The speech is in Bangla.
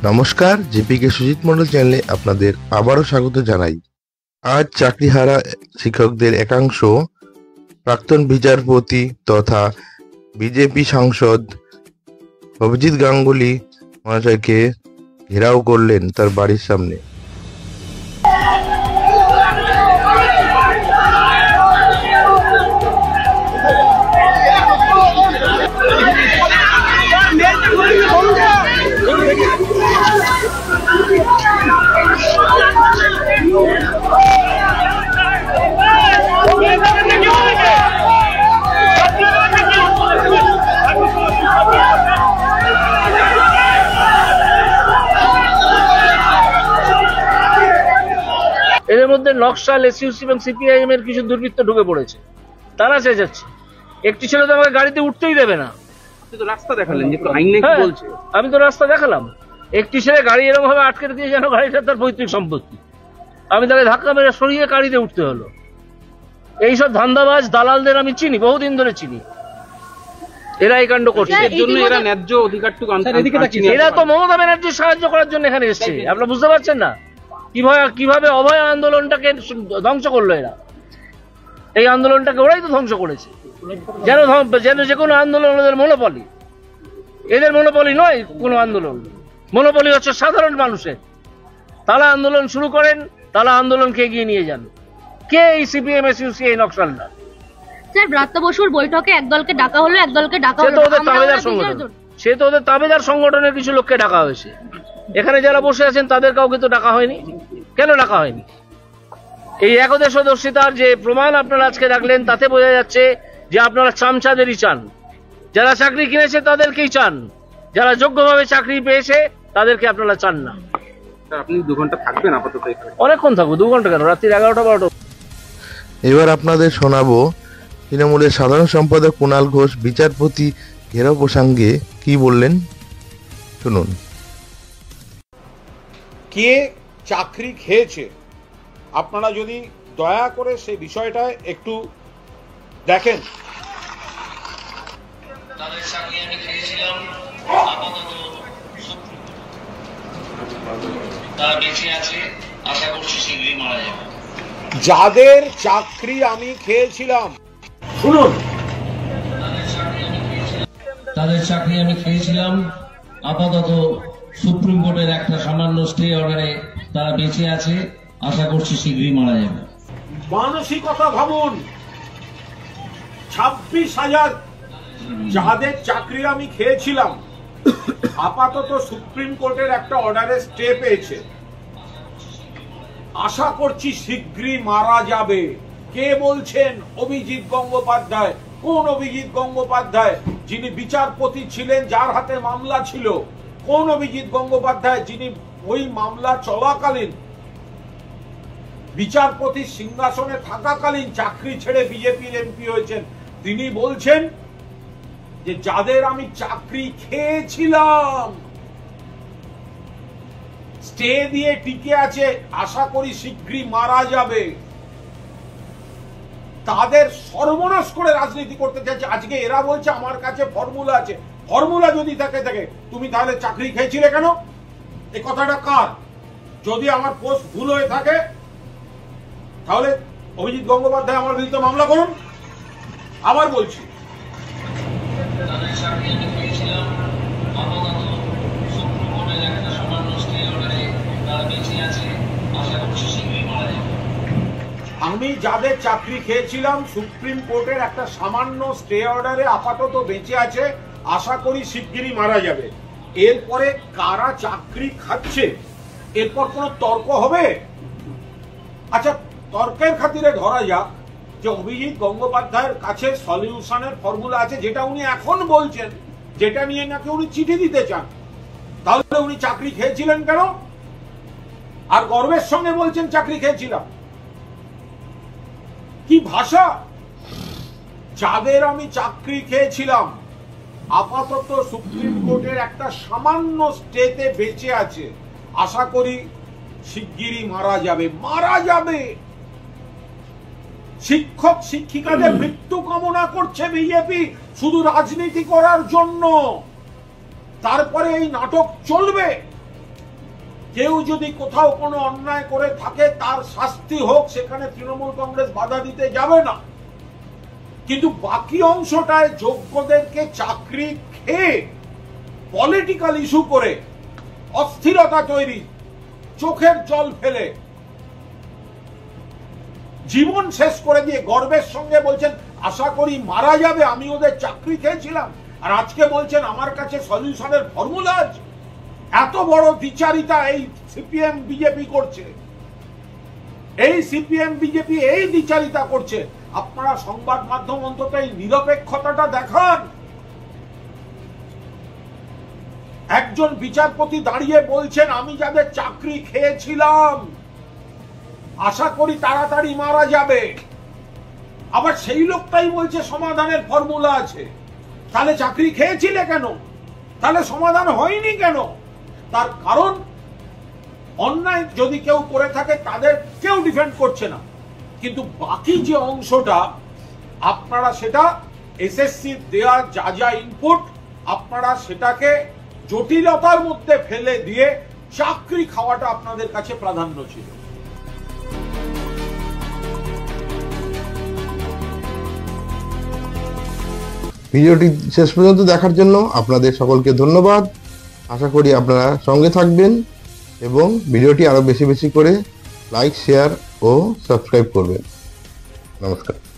নমস্কার, জিপিকে সুজিত মন্ডল চ্যানেলে আপনাদের আবারও স্বাগত জানাই। আজ চাকরিহারা শিক্ষকদের একাংশ প্রাক্তন বিচারপতি তথা বিজেপি সাংসদ অভিজিৎ গাঙ্গুলি মহাশয়কে ঘেরাও করলেন তার বাড়ির সামনে। এদের মধ্যে নকশাল, এসইউসি এবং সিপিআইএম এর কিছু দুর্বৃত্ত ঢুকে পড়েছে, তারা চেঁচাচ্ছে। একটি ছেলে তো আমাকে গাড়িতে উঠতেই দেবে না। তো রাস্তা দেখালেন যে আইন নাকি বলছে। আমি তো রাস্তা দেখালাম। একটি ছেলে গাড়ি এরকম ভাবে আটকে দিয়ে যেন গাড়িটা তার পৈতৃক সম্পত্তি। আমি তাকে ধাক্কা মেরে সরিয়ে গাড়িতে উঠতে হলো। এইসব ধান্দাবাজ দালালদের আমি চিনি, বহুদিন ধরে চিনি। এরা এই কাণ্ড করছে। এর জন্য এরা ন্যায্য অধিকারটুকু এরা তো মমতা ব্যানার্জির সাহায্য করার জন্য এখানে এসছে। আপনারা বুঝতে পারছেন না কিভাবে অভয় আন্দোলনটাকে ধ্বংস করলো এরা। এই আন্দোলনটাকে ওরাই তো ধ্বংস করেছে। যেন যে কোনো আন্দোলন ওদের মনোপলি। এদের মনোপলি নয় কোনো আন্দোলন, মনোপলি হচ্ছে সাধারণ মানুষের। তারা আন্দোলন শুরু করেন, তারা আন্দোলনকে এগিয়ে নিয়ে যান। কে এই সিপিএম এসইউসি এই নকশালরা? স্যার, ব্রাত্য বসুর বৈঠকে একদলকে ডাকা হলো, একদলকে ডাকা হলো। সে তো ওদের তাবেদার সংগঠনের কিছু লোককে ডাকা হয়েছে। এখানে যারা বসে আছেন তাদের কাউকে তো ডাকা হয়নি। কেন ডাকা হয়নি? এই একদেশদর্শিতার যে প্রমাণ আপনারা আজকে রাখলেন, তাতে বোঝা যাচ্ছে যে আপনারা চামচাদেরই চান। যারা চাকরি কিনেছে তাদেরকেই চান, যারা যোগ্যভাবে চাকরি পেয়েছে তাদেরকে আপনারা চান না। আপনি 2 ঘন্টা থাকবেন আপাতত? অনেকক্ষণ থাকবো। 2 ঘন্টা কেন? রাত্রি 11টা 12টা। এবার আপনাদের শোনাবো তৃণমূলের সাধারণ সম্পাদক কুণাল ঘোষ বিচারপতি ঘেরাও প্রসঙ্গে কি বললেন, শুনুন। কে চাকরি খেয়েছে আপনারা যদি দয়া করে সেই বিষয়টা একটু দেখেন। যাদের চাকরি আমি খেয়েছিলাম, শুনুন, তাদের চাকরি আমি খেয়েছিলাম, আপাতত সুপ্রিম কোর্টের একটা সামান্য স্টে অর্ডারে তারা বেঁচে আছে, আশা করছি শীঘ্রই মারা যাবে। মানসিকতা ভাবুন। 26,000 যাদের চাকরি আমি খেয়েছিলাম আপাতত সুপ্রিম কোর্টের একটা অর্ডারে স্টে পেয়েছে, আশা করছি শীঘ্রই মারা যাবে। কে বলছেন? অভিজিৎ গঙ্গোপাধ্যায়। কোন অভিজিৎ গঙ্গোপাধ্যায়? যিনি বিচারপতি ছিলেন, যার হাতে মামলা ছিল। কোন অভিজিৎ গঙ্গোপাধ্যায়? যিনি ওই মামলা চলাকালীন বিচারপতির সিংহাসনে থাকাকালীন চাকরি ছেড়ে বিজেপির এমপি হয়েছেন। তিনি বলছেন যে যাদের আমি চাকরি খেয়েছিলাম স্টে দিয়ে টিকে আছে, আশা করি শীঘ্রই মারা যাবে। তাদের সর্বনাশ করে রাজনীতি করতে চাইছে। আজকে এরা বলছে আমার কাছে ফর্মুলা আছে। ফর্মুলা যদি থাকে তুমি তাহলে চাকরি খেয়েছিলে কেন? এই কথাটা কার? যদি আমার পোস্ট ভুল হয়ে থাকে তাহলে অভিজিৎ গঙ্গোপাধ্যায় আমার বিরুদ্ধে মামলা করুন। আবার বলছি, আমি যাদের চাকরি খেয়েছিলাম সুপ্রিম কোর্টের একটা সামান্য স্টে অর্ডারে আপাতত বেঁচে আছে, আশা করি শিগগিরই মারা যাবে। এরপরে কারা চাকরি খাচ্ছে এরপর কোন তর্ক হবে? আচ্ছা, তর্কের খাতিরে ধরা যাক যে অভিজিৎ গঙ্গোপাধ্যায়ের কাছে সলিউশনের ফর্মুলা আছে, যেটা উনি এখন বলছেন, যেটা নিয়ে নাকি উনি চিঠি দিতে চান। তাহলে উনি চাকরি খেয়েছিলেন কেন? আর গর্বের সঙ্গে বলছেন চাকরি খেয়েছিলাম। কি ভাষা! যাদের আমি চাকরি খেয়েছিলাম আপাতত সুপ্রিম কোর্টের একটা সামান্য স্টেতে বেঁচে আছে, আশা করি শিগগিরই মারা যাবে। মারা যাবে। শিক্ষক শিক্ষিকাদের মৃত্যু কামনা করছে বিজেপি শুধু রাজনীতি করার জন্য। তারপরে এই নাটক চলবে। কেউ যদি কোথাও কোনো অন্যায় করে থাকে তার শাস্তি হোক, সেখানে তৃণমূল কংগ্রেস বাধা দিতে যাবে না। কিন্তু বাকি অংশটায় যোগ্যদেরকে চাকরি খেয়ে পলিটিক্যাল ইস্যু করে অস্থিরতা তৈরি, চোখের জল ফেলে জীবন শেষ করে দিয়ে গর্বের সঙ্গে বলছেন আশা করি মারা যাবে, আমি ওদের চাকরি খেয়েছিলাম, আর আজকে বলছেন আমার কাছে সলিউশনের ফর্মুলা আছে। এত বড় দ্বিচারিতা এই সিপিএম বিজেপি করছে, এই সিপিএম বিজেপি এই দ্বিচারিতা করছে। আপনারা সংবাদ মাধ্যম অন্তত এই নিরপেক্ষতাটা দেখান। একজন বিচারপতি দাঁড়িয়ে বলছেন আমি যাদের চাকরি খেয়েছিলাম আশা করি তাড়াতাড়ি মারা যাবে, আবার সেই লোকটাই বলছে সমাধানের ফর্মুলা আছে। তাহলে চাকরি খেয়েছিলে কেন? তাহলে সমাধান হয়নি কেন? তার কারণ অন্যায় যদি কেউ করে থাকে তাদের কেউ ডিফেন্ড করছে না, কিন্তু বাকি যে অংশটা আপনারা সেটা এসএসসি দেওয়া যা যা ইনপুট আপনারা সেটাকে জটিলতার মধ্যে ফেলে দিয়ে চাকরি খাওয়াটা আপনাদের কাছে প্রাধান্য ছিল। ভিডিওটি শেষ পর্যন্ত দেখার জন্য আপনাদের সকলকে ধন্যবাদ। আশা করি আপনারা সঙ্গে থাকবেন এবং ভিডিওটি আরো বেশি বেশি করে লাইক, শেয়ার ও সাবস্ক্রাইব করবেন। নমস্কার।